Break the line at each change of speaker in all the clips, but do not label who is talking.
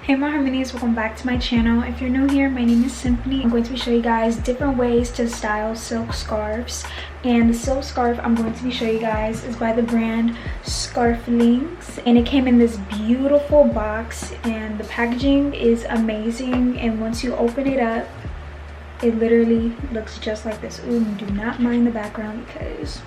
Hey my harmonies, welcome back to my channel. If you're new here, my name is Symphony. I'm going to be showing you guys different ways to style silk scarves, and the silk scarf I'm going to be showing you guys is by the brand Scarflings, and it came in this beautiful box and the packaging is amazing, and once you open it up it literally looks just like this. Ooh, do not mind the background because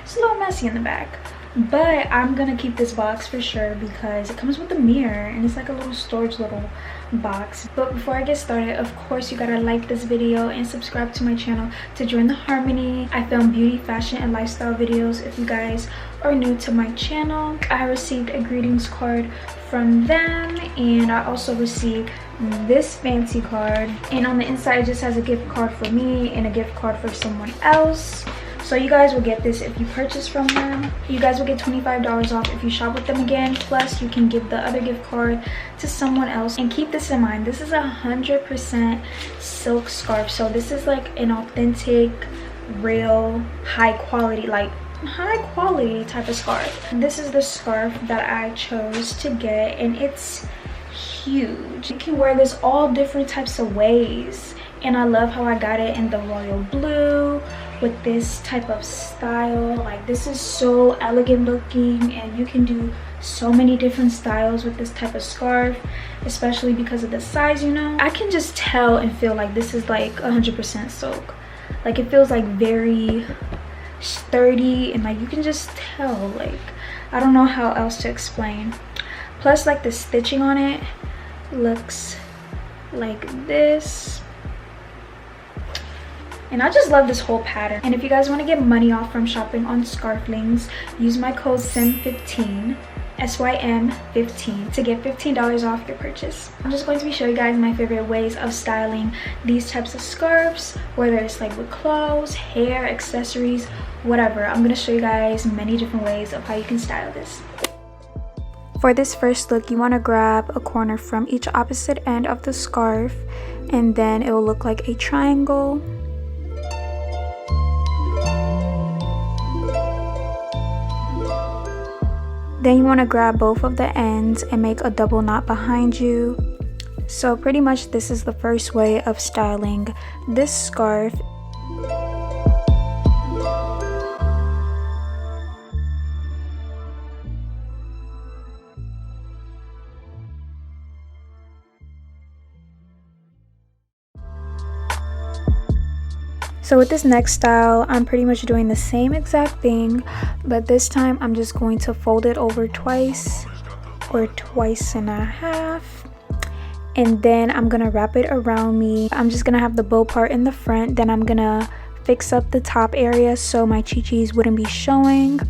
it's a little messy in the back. But I'm gonna keep this box for sure because it comes with a mirror and it's like a little storage little box. But before I get started, of course you gotta like this video and subscribe to my channel to join the harmony. I film beauty, fashion, and lifestyle videos. If you guys are new to my channel, I received a greetings card from them, and I also received this fancy card, and on the inside it just has a gift card for me and a gift card for someone else. So you guys will get this if you purchase from them. You guys will get $25 off if you shop with them again. Plus you can give the other gift card to someone else. And keep this in mind, this is 100% silk scarf. So this is like an authentic, real, high quality type of scarf. And this is the scarf that I chose to get, and it's huge. You can wear this all different types of ways. And I love how I got it in the royal blue with this type of style. Like, this is so elegant looking, and you can do so many different styles with this type of scarf, especially because of the size, you know. I can just tell and feel like this is like 100% silk. Like, it feels like very sturdy, and like you can just tell, like, I don't know how else to explain. Plus, like, the stitching on it looks like this. And I just love this whole pattern. And if you guys want to get money off from shopping on Scarflings, use my code SYM15, SYM15, to get $15 off your purchase. I'm just going to be showing you guys my favorite ways of styling these types of scarves, whether it's like with clothes, hair, accessories, whatever. I'm going to show you guys many different ways of how you can style this. For this first look, you want to grab a corner from each opposite end of the scarf, and then it will look like a triangle. Then you want to grab both of the ends and make a double knot behind you. So pretty much this is the first way of styling this scarf. So with this next style, I'm pretty much doing the same exact thing, but this time I'm just going to fold it over twice or twice and a half, and then I'm gonna wrap it around me. I'm just gonna have the bow part in the front, then I'm gonna fix up the top area so my chi-chis wouldn't be showing.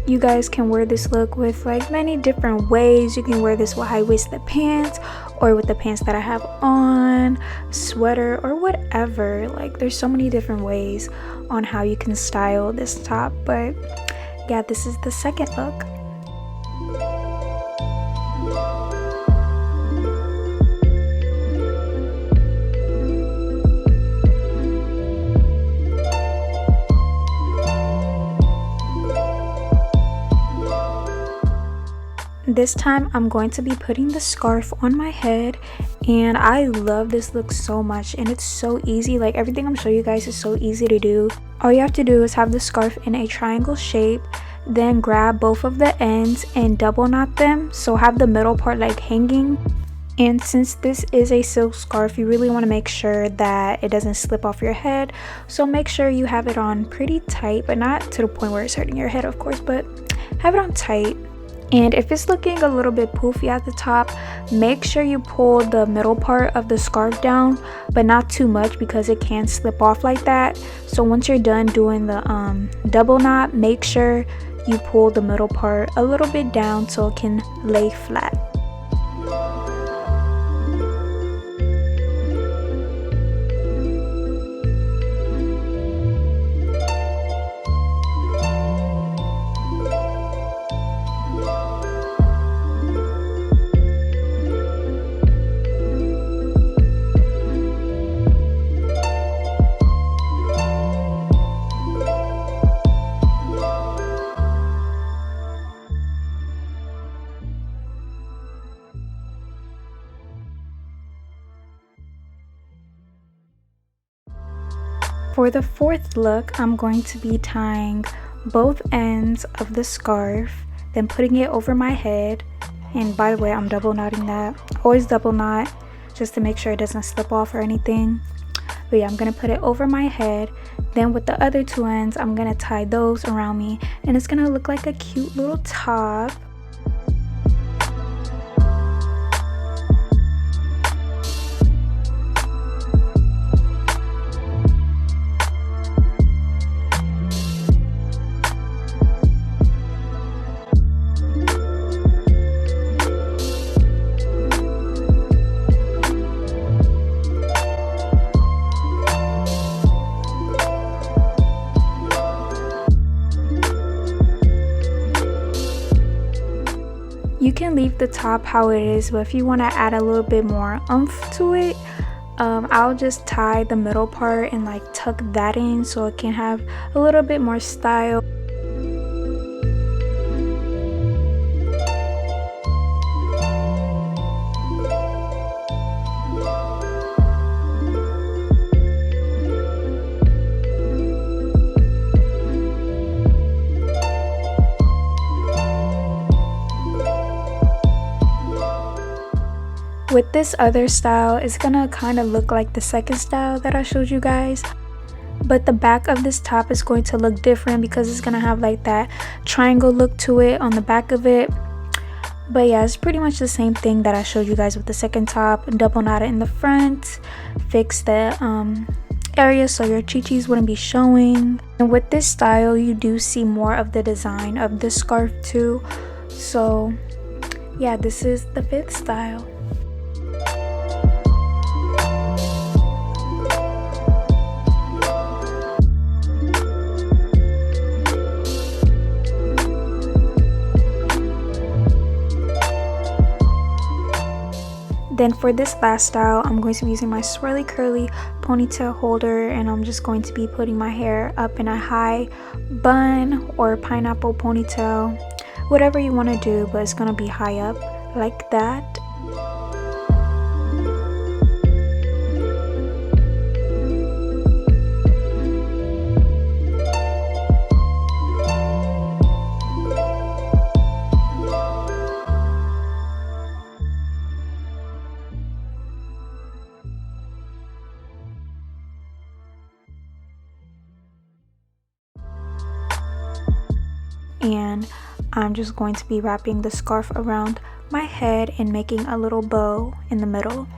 You guys can wear this look with like many different ways. You can wear this with high-waisted pants or with the pants that I have on, sweater, or whatever. Like, there's so many different ways on how you can style this top. But yeah, this is the second look. This time I'm going to be putting the scarf on my head, and I love this look so much, and it's so easy. Like, everything I'm showing you guys is so easy to do. All you have to do is have the scarf in a triangle shape, then grab both of the ends and double knot them, so have the middle part like hanging. And since this is a silk scarf, you really want to make sure that it doesn't slip off your head, so make sure you have it on pretty tight, but not to the point where it's hurting your head, of course, but have it on tight. And if it's looking a little bit poofy at the top, make sure you pull the middle part of the scarf down, but not too much because it can slip off like that. So once you're done doing the double knot, make sure you pull the middle part a little bit down so it can lay flat. For the fourth look, I'm going to be tying both ends of the scarf, then putting it over my head. And by the way, I'm double knotting that. Always double knot just to make sure it doesn't slip off or anything. But yeah, I'm gonna put it over my head. Then with the other two ends, I'm gonna tie those around me, and it's gonna look like a cute little top. You can leave the top how it is, but if you want to add a little bit more oomph to it, I'll just tie the middle part and like tuck that in so it can have a little bit more style. With this other style, it's gonna kind of look like the second style that I showed you guys, but the back of this top is going to look different because it's gonna have like that triangle look to it on the back of it. But yeah, it's pretty much the same thing that I showed you guys with the second top. Double knot it in the front, fix the area so your chichis wouldn't be showing. And with this style, you do see more of the design of the scarf too. So yeah, this is the fifth style. Then for this last style, I'm going to be using my swirly curly ponytail holder, and I'm just going to be putting my hair up in a high bun or pineapple ponytail, whatever you want to do, but it's going to be high up like that. And I'm just going to be wrapping the scarf around my head and making a little bow in the middle.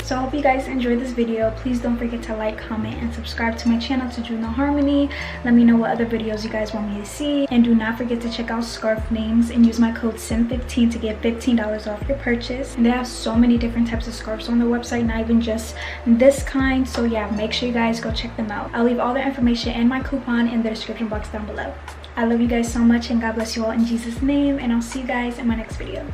So I hope you guys enjoyed this video. Please don't forget to like, comment, and subscribe to my channel to join the harmony. Let me know what other videos you guys want me to see. And do not forget to check out Scarflings and use my code SIM15 to get $15 off your purchase. And they have so many different types of scarves on their website, not even just this kind. So yeah, make sure you guys go check them out. I'll leave all the information and my coupon in the description box down below. I love you guys so much, and God bless you all in Jesus' name. And I'll see you guys in my next video.